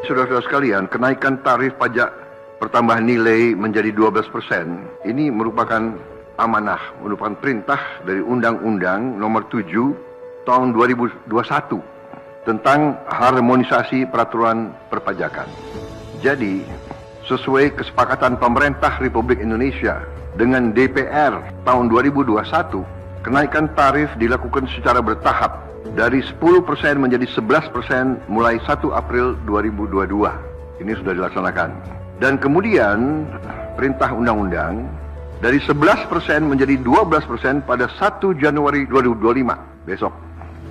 Saudara-saudara sekalian, kenaikan tarif pajak pertambahan nilai menjadi 12% ini merupakan amanah, merupakan perintah dari Undang-Undang Nomor 7 Tahun 2021 tentang harmonisasi peraturan perpajakan. Jadi, sesuai kesepakatan pemerintah Republik Indonesia dengan DPR tahun 2021, kenaikan tarif dilakukan secara bertahap dari 10% menjadi 11% mulai 1 April 2022. Ini sudah dilaksanakan. Dan kemudian perintah undang-undang dari 11% menjadi 12% pada 1 Januari 2025 besok.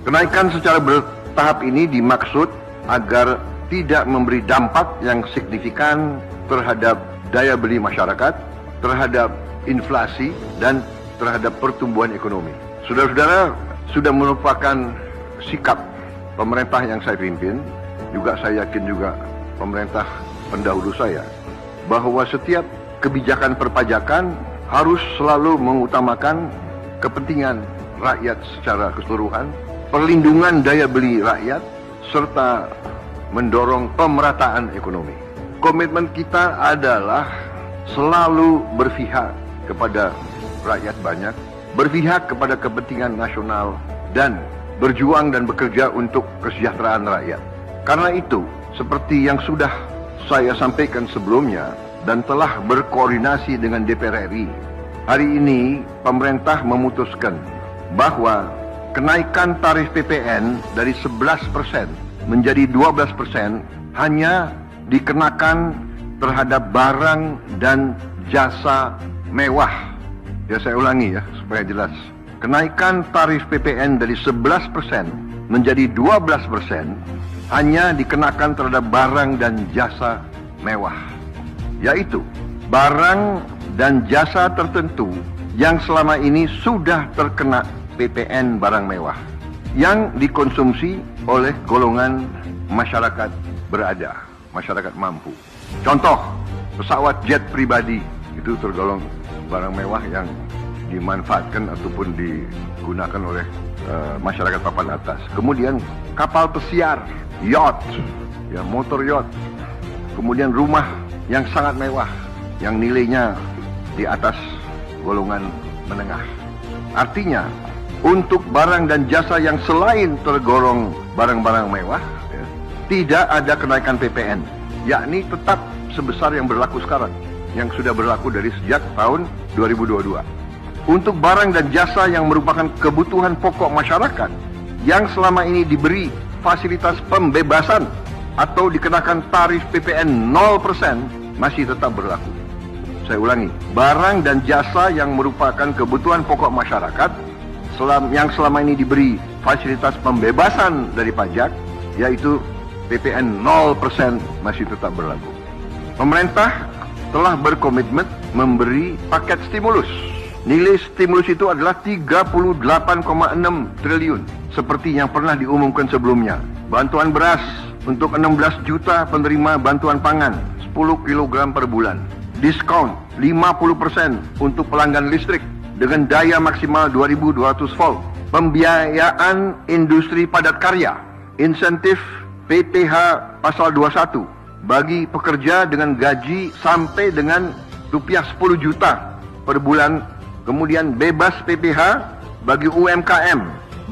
Kenaikan secara bertahap ini dimaksud agar tidak memberi dampak yang signifikan terhadap daya beli masyarakat, terhadap inflasi, dan terhadap pertumbuhan ekonomi. Saudara-saudara, sudah merupakan sikap pemerintah yang saya pimpin, juga saya yakin juga pemerintah pendahulu saya, bahwa setiap kebijakan perpajakan harus selalu mengutamakan kepentingan rakyat secara keseluruhan, perlindungan daya beli rakyat, serta mendorong pemerataan ekonomi. Komitmen kita adalah selalu berpihak kepada rakyat banyak, berpihak kepada kepentingan nasional, dan berjuang dan bekerja untuk kesejahteraan rakyat. Karena itu, seperti yang sudah saya sampaikan sebelumnya dan telah berkoordinasi dengan DPR RI, hari ini pemerintah memutuskan bahwa kenaikan tarif PPN dari 11% menjadi 12% hanya dikenakan terhadap barang dan jasa mewah. Ya, saya ulangi ya supaya jelas. Kenaikan tarif PPN dari 11% menjadi 12% hanya dikenakan terhadap barang dan jasa mewah, yaitu barang dan jasa tertentu yang selama ini sudah terkena PPN barang mewah yang dikonsumsi oleh golongan masyarakat berada, masyarakat mampu. Contoh, pesawat jet pribadi itu tergolong barang mewah yang dimanfaatkan ataupun digunakan oleh masyarakat papan atas. Kemudian kapal pesiar, yacht, ya, motor yacht. Kemudian rumah yang sangat mewah, yang nilainya di atas golongan menengah. Artinya, untuk barang dan jasa yang selain tergolong barang-barang mewah, ya, tidak ada kenaikan PPN, yakni tetap sebesar yang berlaku sekarang, yang sudah berlaku dari sejak tahun 2022. Untuk barang dan jasa yang merupakan kebutuhan pokok masyarakat, yang selama ini diberi fasilitas pembebasan atau dikenakan tarif PPN 0%, masih tetap berlaku. Saya ulangi, barang dan jasa yang merupakan kebutuhan pokok masyarakat, yang selama ini diberi fasilitas pembebasan dari pajak, yaitu PPN 0%, masih tetap berlaku. Pemerintah telah berkomitmen memberi paket stimulus. Nilai stimulus itu adalah 38,6 triliun, seperti yang pernah diumumkan sebelumnya. Bantuan beras untuk 16 juta penerima bantuan pangan, 10 kg per bulan. Diskon 50% untuk pelanggan listrik dengan daya maksimal 2200 volt. Pembiayaan industri padat karya, insentif PPh pasal 21 bagi pekerja dengan gaji sampai dengan rupiah 10 juta per bulan. Kemudian bebas PPh bagi UMKM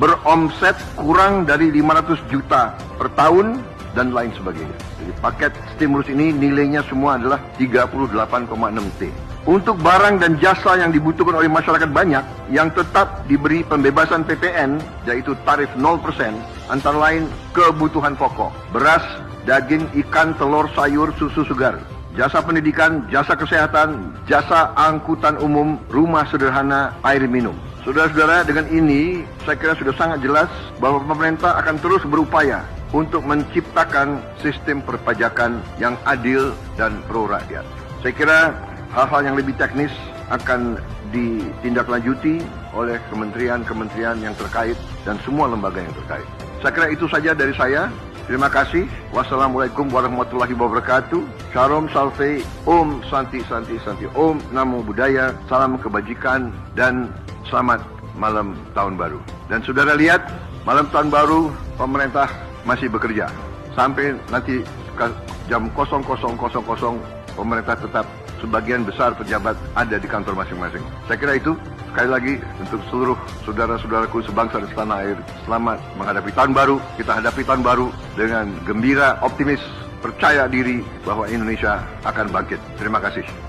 beromset kurang dari 500 juta per tahun dan lain sebagainya. Jadi paket stimulus ini nilainya semua adalah 38,6 T. Untuk barang dan jasa yang dibutuhkan oleh masyarakat banyak yang tetap diberi pembebasan PPN, yaitu tarif 0%, antara lain kebutuhan pokok, beras, daging, ikan, telur, sayur, susu segar, jasa pendidikan, jasa kesehatan, jasa angkutan umum, rumah sederhana, air minum. Saudara-saudara, dengan ini saya kira sudah sangat jelas bahwa pemerintah akan terus berupaya untuk menciptakan sistem perpajakan yang adil dan pro rakyat. Saya kira hal-hal yang lebih teknis akan ditindaklanjuti oleh kementerian-kementerian yang terkait dan semua lembaga yang terkait. Saya kira itu saja dari saya. Terima kasih. Wassalamualaikum warahmatullahi wabarakatuh. Shalom Salve, Om Santi Santi Santi, Om Namo Buddhaya, salam kebajikan dan selamat malam tahun baru. Dan saudara lihat, malam tahun baru pemerintah masih bekerja sampai nanti jam 00.00 pemerintah tetap sebagian besar pejabat ada di kantor masing-masing. Saya kira itu, sekali lagi, untuk seluruh saudara-saudaraku sebangsa dan setanah air, selamat menghadapi tahun baru. Kita hadapi tahun baru dengan gembira, optimis, percaya diri bahwa Indonesia akan bangkit. Terima kasih.